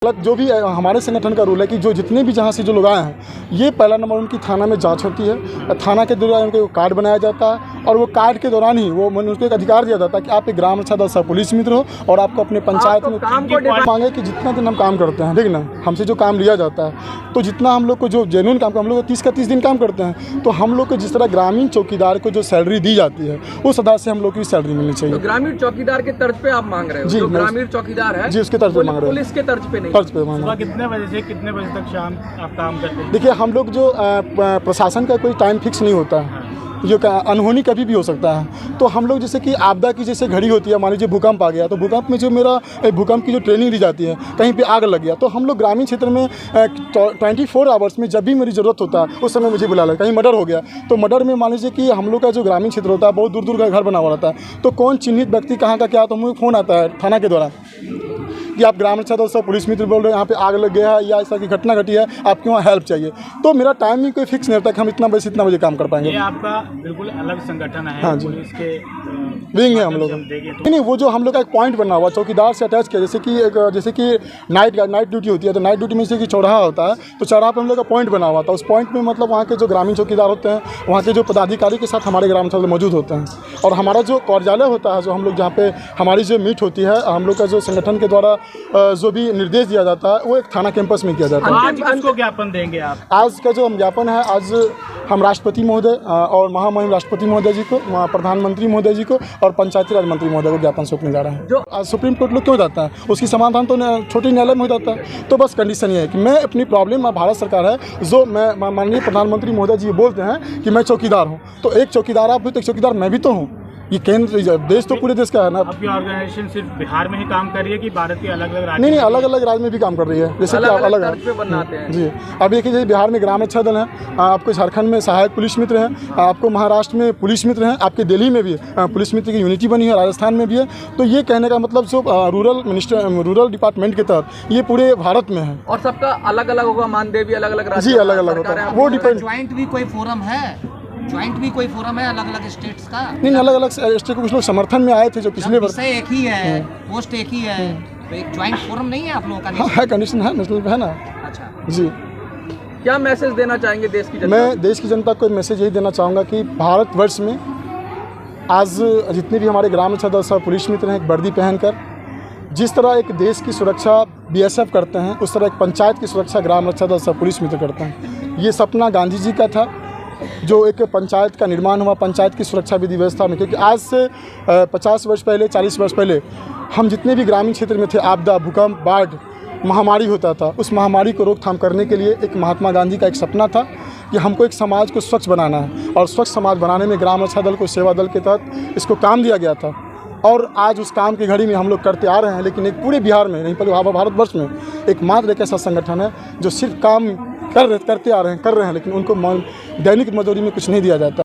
जो भी हमारे संगठन का रूल है कि जो जितने भी जहाँ से जो लोग आए हैं, ये पहला नंबर उनकी थाना में जांच होती है। थाना के दौरान उनको कार्ड बनाया जाता है और वो कार्ड के दौरान ही वो उनको एक अधिकार दिया जाता है कि आप एक ग्राम रक्षा दल सह पुलिस मित्र हो और आपको अपने पंचायत में काम मांगे कि जितना दिन हम काम करते हैं, ठीक ना, हमसे जो काम लिया जाता है तो जितना हम लोग को जो जेन्युइन काम हम लोग 30 का 30 दिन काम करते हैं, तो हम लोग को जिस तरह ग्रामीण चौकीदार को जो सैलरी दी जाती है उस आधार से हम लोग की सैलरी मिलनी चाहिए। तो ग्रामीण चौकीदार के तर्ज पे आप मांग रहे हो? जो ग्रामीण चौकीदार है जी, उसके तर्ज पे मांग रहे हैं, पुलिस के तर्ज पे नहीं। तर्ज पे मांग रहे हैं। कितने बजे से कितने बजे तक शाम आप काम करते हैं? देखिए, हम लोग जो प्रशासन का कोई टाइम फिक्स नहीं होता है, जो अनहोनी कभी भी हो सकता है। तो हम लोग जैसे कि आपदा की जैसे घड़ी होती है, मान लीजिए भूकंप आ गया, तो भूकंप में जो मेरा भूकंप की जो ट्रेनिंग दी जाती है, कहीं पे आग लग गया, तो हम लोग ग्रामीण क्षेत्र में 24 आवर्स में जब भी मेरी ज़रूरत होता है उस समय मुझे बुला लें। कहीं मर्डर हो गया तो मर्डर में मान लीजिए कि हम लोग का जो ग्रामीण क्षेत्र होता है बहुत दूर दूर का घर बना हुआ रहता है, तो कौन चिन्हित व्यक्ति कहाँ का क्या, तो मुझे फ़ोन आता है थाना के द्वारा कि आप ग्राम रक्षा दल सह पुलिस मित्र बोल रहे हैं, यहाँ पे आग लग गया है या इस तरह की घटना घटी है, आपके वहाँ हेल्प चाहिए। तो मेरा टाइमिंग कोई फिक्स नहीं होता कि हम इतना बजे से इतना बजे काम कर पाएंगे। ये आपका बिल्कुल अलग संगठन है। हाँ जी, पुलिस के विंग है हम लोग। नहीं, वो जो हम लोग का एक पॉइंट बना हुआ चौकीदार से अटैच किया, जैसे कि नाइट ड्यूटी होती है, तो नाइट ड्यूटी में जैसे कि चौराहा होता है, तो चौराहा पर हम लोग का पॉइंट बना हुआ था। उस पॉइंट में मतलब वहाँ के जो ग्रामीण चौकीदार होते हैं, वहाँ के जो पदाधिकारी के साथ हमारे ग्राम सभा मौजूद होते हैं, और हमारा जो कार्यालय होता है, जो हम लोग जहाँ पे हमारी जो मीट होती है, हम लोग का जो संगठन के द्वारा जो भी निर्देश दिया जाता है वो एक थाना कैंपस में किया जाता है। आज किसको ज्ञापन देंगे आप? आज का जो हम ज्ञापन है, आज हम राष्ट्रपति महोदय और महामहिम राष्ट्रपति महोदय जी को, प्रधानमंत्री महोदय जी को और पंचायती राज मंत्री महोदय को ज्ञापन सौंपने जा रहे हैं। जो आज सुप्रीम कोर्ट लोग क्यों जाता है, उसकी समाधान तो छोटे न्यायालय में हो जाता है। तो बस कंडीशन ये है कि मैं अपनी प्रॉब्लम, भारत सरकार है जो मैं माननीय प्रधानमंत्री महोदय जी बोलते हैं कि मैं चौकीदार हूँ, तो एक चौकीदार आप भी, तो एक चौकीदार मैं भी तो हूँ। ये केंद्र देश तो पूरे देश का है ना। आपकी ऑर्गेनाइजेशन सिर्फ बिहार में ही काम कर रही है कि भारत के अलग अलग राज्य? नहीं, अलग अलग राज्य में भी काम कर रही है। जैसे कि आप अलग पे बनाते हैं जी। अभी देखिए, जैसे बिहार में ग्राम रक्षा दल है, आपको झारखंड में सहायक पुलिस मित्र हैं, आपको महाराष्ट्र में पुलिस मित्र हैं, आपके दिल्ली में भी पुलिस मित्र की यूनिटी बनी है, राजस्थान में भी है। तो ये कहने का मतलब जो रूरल डिपार्टमेंट के तहत ये पूरे भारत में है। और सबका अलग अलग होगा, मानदेय भी अलग अलग, जी अलग अलग होता है, वो डिपेंड। ज्वाइंट भी कोई फोरम है? ज्वाइंट भी कोई फोरम है अलग अलग स्टेट्स का? नहीं, अलग अलग स्टेट के कुछ लोग समर्थन में आए थे जो पिछले वर्ष। एक ही है, पोस्ट एक ही है, तो एक ज्वाइंट फोरम नहीं है आप लोगों का? हाँ है, कंडीशन है, नेशनल पे है ना। अच्छा जी। क्या मैसेज देना चाहेंगे देश की जनता? मैं देश की जनता को मैसेज यही देना चाहूँगा कि भारतवर्ष में आज जितने भी हमारे ग्राम रक्षा दल सह पुलिस मित्र हैं, एक वर्दी पहनकर जिस तरह एक देश की सुरक्षा BSF करते हैं, उस तरह एक पंचायत की सुरक्षा ग्राम रक्षा दल सह पुलिस मित्र करते हैं। ये सपना गांधी जी का था, जो एक पंचायत का निर्माण हुआ, पंचायत की सुरक्षा विधि व्यवस्था में। क्योंकि आज से 50 वर्ष पहले, 40 वर्ष पहले हम जितने भी ग्रामीण क्षेत्र में थे, आपदा, भूकंप, बाढ़, महामारी होता था, उस महामारी को रोकथाम करने के लिए एक महात्मा गांधी का एक सपना था कि हमको एक समाज को स्वच्छ बनाना है, और स्वच्छ समाज बनाने में ग्राम रक्षा दल को सेवा दल के तहत इसको काम दिया गया था। और आज उस काम की घड़ी में हम लोग करते आ रहे हैं। लेकिन एक पूरे बिहार में नहीं, पूरे भारतवर्ष में एकमात्र एक ऐसा संगठन है जो सिर्फ काम कर रहे हैं, लेकिन उनको दैनिक मजदूरी में कुछ नहीं दिया जाता।